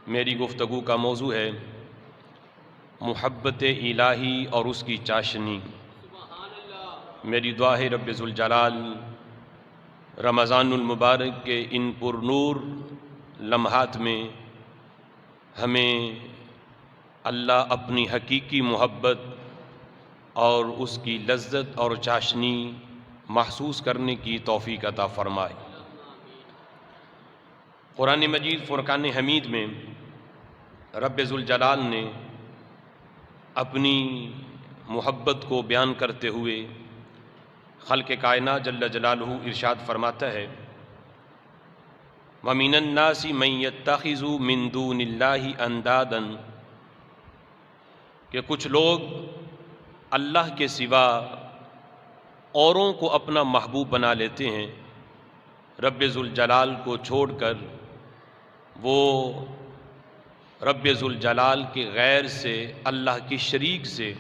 میری گفتگو کا موضوع ہے محبت الہی اور اس کی چاشنی۔ میری دعا ہے رب ذوالجلال رمضان المبارک کے ان پر نور لمحات میں ہمیں اللہ اپنی حقیقی محبت اور اس کی لذت اور چاشنی محسوس کرنے کی توفیق عطا فرمائے۔ قرآن مجید فرقان حمید میں رب ذوالجلال نے اپنی محبت کو بیان کرتے ہوئے خلق کائنات جل جلالہ ارشاد فرماتا ہے وَمِنَ النَّاسِ مَن يَتَّخِذُ مِن دُونِ اللَّهِ أَندَادًا، کہ کچھ لوگ اللہ کے سوا اوروں کو اپنا محبوب بنا لیتے ہیں، رب ذوالجلال کو چھوڑ کر وہ رب ذوالجلال کے غیر سے، اللہ کی شریک سے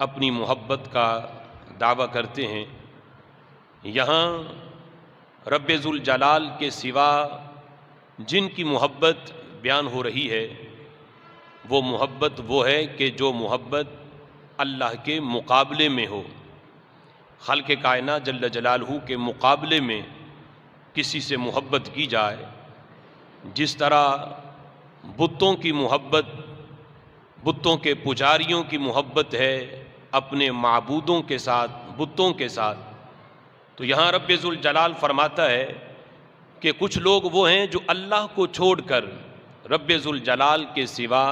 اپنی محبت کا دعویٰ کرتے ہیں۔ یہاں رب ذوالجلال کے سوا جن کی محبت بیان ہو رہی ہے وہ محبت وہ ہے کہ جو محبت اللہ کے مقابلے میں ہو، خالق کائنات جل جلالہ کے مقابلے میں کسی سے محبت کی جائے۔ جس طرح بتوں کی محبت، بتوں کے پجاریوں کی محبت ہے اپنے معبودوں کے ساتھ، بتوں کے ساتھ، تو یہاں رب ذوالجلال فرماتا ہے کہ کچھ لوگ وہ ہیں جو اللہ کو چھوڑ کر رب ذوالجلال کے سوا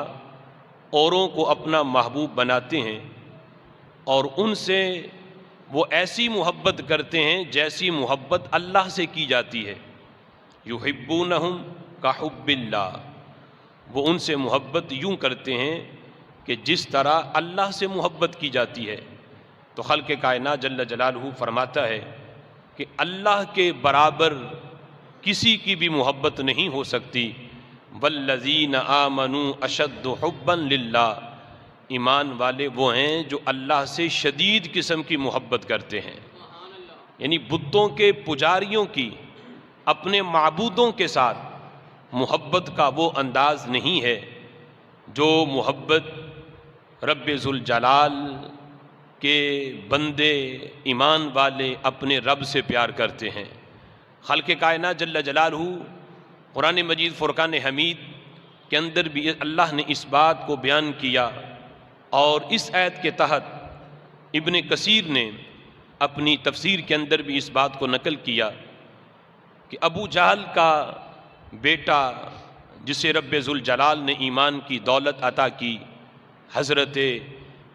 اوروں کو اپنا محبوب بناتے ہیں اور ان سے وہ ایسی محبت کرتے ہیں جیسی محبت اللہ سے کی جاتی ہے۔ یحبونہم کحب اللہ، وہ ان سے محبت یوں کرتے ہیں کہ جس طرح اللہ سے محبت کی جاتی ہے۔ تو خالق کائنات جل جلالہ فرماتا ہے کہ اللہ کے برابر کسی کی بھی محبت نہیں ہو سکتی۔ والذین آمنوا اشد حبا للہ، ایمان والے وہ ہیں جو اللہ سے شدید قسم کی محبت کرتے ہیں۔ یعنی بتوں کے پجاریوں کی اپنے معبودوں کے ساتھ محبت کا وہ انداز نہیں ہے جو محبت رب ذوالجلال کے بندے ایمان والے اپنے رب سے پیار کرتے ہیں۔ خالق کائنات جل جلالہ قرآن مجید فرقان حمید کے اندر بھی اللہ نے اس بات کو بیان کیا، اور اس آیت کے تحت ابن کثیر نے اپنی تفسیر کے اندر بھی اس بات کو نقل کیا کہ ابو جہل کا بیٹا جسے رب ذوالجلال نے ایمان کی دولت عطا کی، حضرت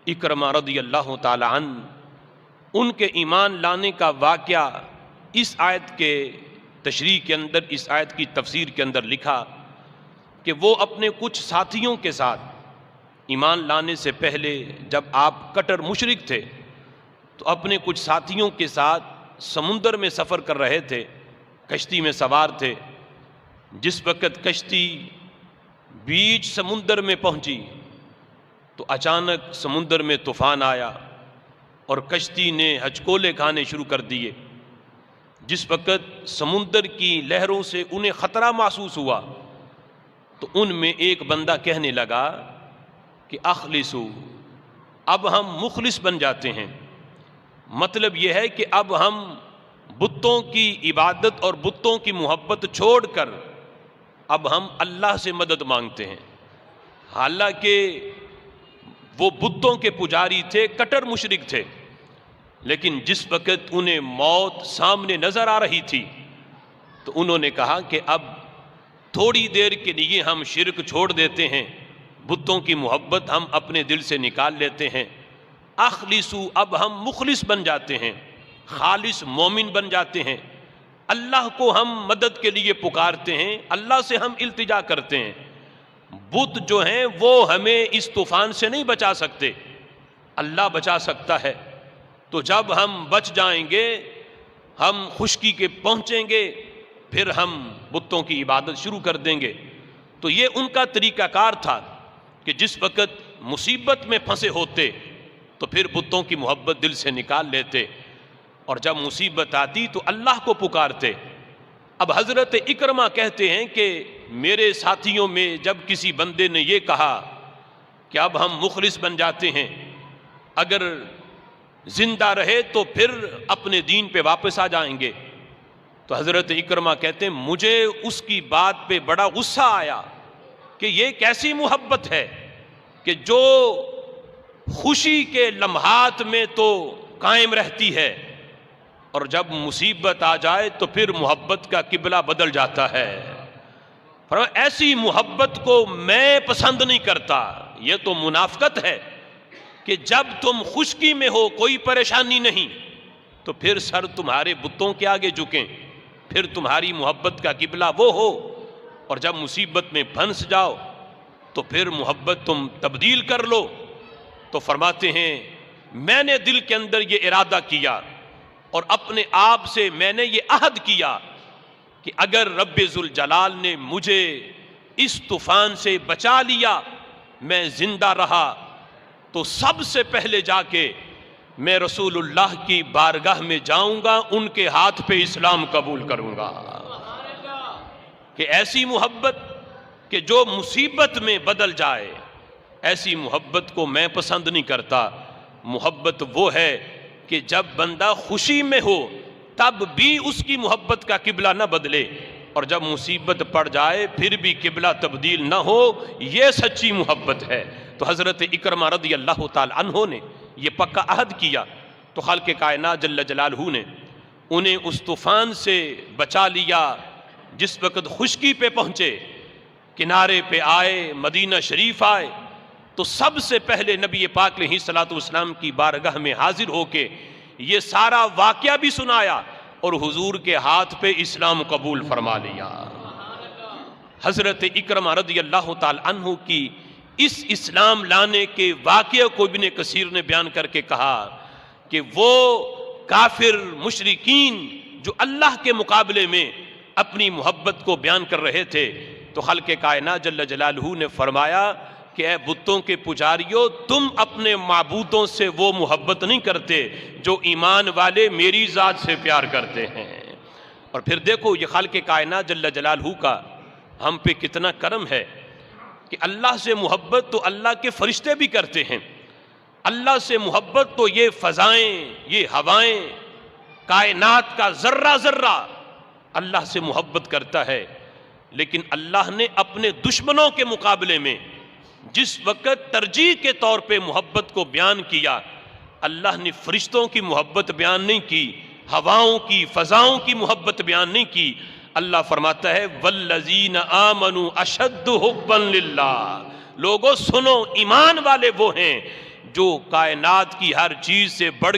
اکرمہ رضی اللہ تعالی عنہ، ان کے ایمان لانے کا واقعہ اس آیت کے تشریح کے اندر، اس آیت کی تفسیر کے اندر لکھا کہ وہ اپنے کچھ ساتھیوں کے ساتھ ایمان لانے سے پہلے جب آپ کٹر مشرک تھے تو اپنے کچھ ساتھیوں کے ساتھ سمندر میں سفر کر رہے تھے، کشتی میں سوار تھے۔ جس وقت کشتی بیچ سمندر میں پہنچی تو اچانک سمندر میں طوفان آیا اور کشتی نے ہچکولے کھانے شروع کر دیے۔ جس وقت سمندر کی لہروں سے انہیں خطرہ محسوس ہوا تو ان میں ایک بندہ کہنے لگا کہ اخلصو، اب ہم مخلص بن جاتے ہیں۔ مطلب یہ ہے کہ اب ہم بتوں کی عبادت اور بتوں کی محبت چھوڑ کر اب ہم اللہ سے مدد مانگتے ہیں۔ حالانکہ وہ بتوں کے پجاری تھے، کٹر مشرک تھے، لیکن جس وقت انہیں موت سامنے نظر آ رہی تھی تو انہوں نے کہا کہ اب تھوڑی دیر کے لیے ہم شرک چھوڑ دیتے ہیں، بتوں کی محبت ہم اپنے دل سے نکال لیتے ہیں۔ اخلصو، اب ہم مخلص بن جاتے ہیں، خالص مومن بن جاتے ہیں، اللہ کو ہم مدد کے لیے پکارتے ہیں، اللہ سے ہم التجا کرتے ہیں۔ بت جو ہیں وہ ہمیں اس طوفان سے نہیں بچا سکتے، اللہ بچا سکتا ہے۔ تو جب ہم بچ جائیں گے، ہم خشکی کے پہنچیں گے، پھر ہم بتوں کی عبادت شروع کر دیں گے۔ تو یہ ان کا طریقہ کار تھا کہ جس وقت مصیبت میں پھنسے ہوتے تو پھر بتوں کی محبت دل سے نکال لیتے، اور جب مصیبت آتی تو اللہ کو پکارتے۔ اب حضرت اکرمہ کہتے ہیں کہ میرے ساتھیوں میں جب کسی بندے نے یہ کہا کہ اب ہم مخلص بن جاتے ہیں، اگر زندہ رہے تو پھر اپنے دین پہ واپس آ جائیں گے، تو حضرت اکرمہ کہتے ہیں مجھے اس کی بات پہ بڑا غصہ آیا کہ یہ کیسی محبت ہے کہ جو خوشی کے لمحات میں تو قائم رہتی ہے اور جب مصیبت آ جائے تو پھر محبت کا قبلہ بدل جاتا ہے۔ فرمایا ایسی محبت کو میں پسند نہیں کرتا، یہ تو منافقت ہے کہ جب تم خشکی میں ہو، کوئی پریشانی نہیں، تو پھر سر تمہارے بتوں کے آگے جھکیں، پھر تمہاری محبت کا قبلہ وہ ہو، اور جب مصیبت میں پھنس جاؤ تو پھر محبت تم تبدیل کر لو۔ تو فرماتے ہیں میں نے دل کے اندر یہ ارادہ کیا اور اپنے آپ سے میں نے یہ عہد کیا کہ اگر رب ذوالجلال نے مجھے اس طوفان سے بچا لیا، میں زندہ رہا، تو سب سے پہلے جا کے میں رسول اللہ کی بارگاہ میں جاؤں گا، ان کے ہاتھ پہ اسلام قبول کروں گا۔ کہ ایسی محبت کہ جو مصیبت میں بدل جائے، ایسی محبت کو میں پسند نہیں کرتا۔ محبت وہ ہے کہ جب بندہ خوشی میں ہو تب بھی اس کی محبت کا قبلہ نہ بدلے، اور جب مصیبت پڑ جائے پھر بھی قبلہ تبدیل نہ ہو، یہ سچی محبت ہے۔ تو حضرت اکرمہ رضی اللہ تعالی عنہ نے یہ پکا عہد کیا، تو خالق کائنات جل جلالہ نے انہیں اس طوفان سے بچا لیا۔ جس وقت خشکی پہ پہنچے، کنارے پہ آئے، مدینہ شریف آئے، تو سب سے پہلے نبی پاک علیہ الصلوۃ والسلام کی بارگاہ میں حاضر ہو کے یہ سارا واقعہ بھی سنایا اور حضور کے ہاتھ پہ اسلام قبول فرما لیا۔ حضرت اکرمہ رضی اللہ تعالی عنہ کی اس اسلام لانے کے واقعے کو ابن کثیر نے بیان کر کے کہا کہ وہ کافر مشرکین جو اللہ کے مقابلے میں اپنی محبت کو بیان کر رہے تھے، تو خالق کائنات جل جلالہ نے فرمایا کہ اے بتوں کے پجاریوں، تم اپنے معبودوں سے وہ محبت نہیں کرتے جو ایمان والے میری ذات سے پیار کرتے ہیں۔ اور پھر دیکھو یہ خالق کائنات جل جلالہ کا ہم پہ کتنا کرم ہے کہ اللہ سے محبت تو اللہ کے فرشتے بھی کرتے ہیں، اللہ سے محبت تو یہ فضائیں، یہ ہوائیں، کائنات کا ذرہ ذرہ اللہ سے محبت کرتا ہے۔ لیکن اللہ نے اپنے دشمنوں کے مقابلے میں جس وقت ترجیح کے طور پہ محبت کو بیان کیا، اللہ نے فرشتوں کی محبت بیان نہیں کی، ہواؤں کی، فضاؤں کی محبت بیان نہیں کی۔ اللہ فرماتا ہے والذین آمنوا اشد حبا للہ، لوگوں سنو، ایمان والے وہ ہیں جو کائنات کی ہر چیز سے بڑھ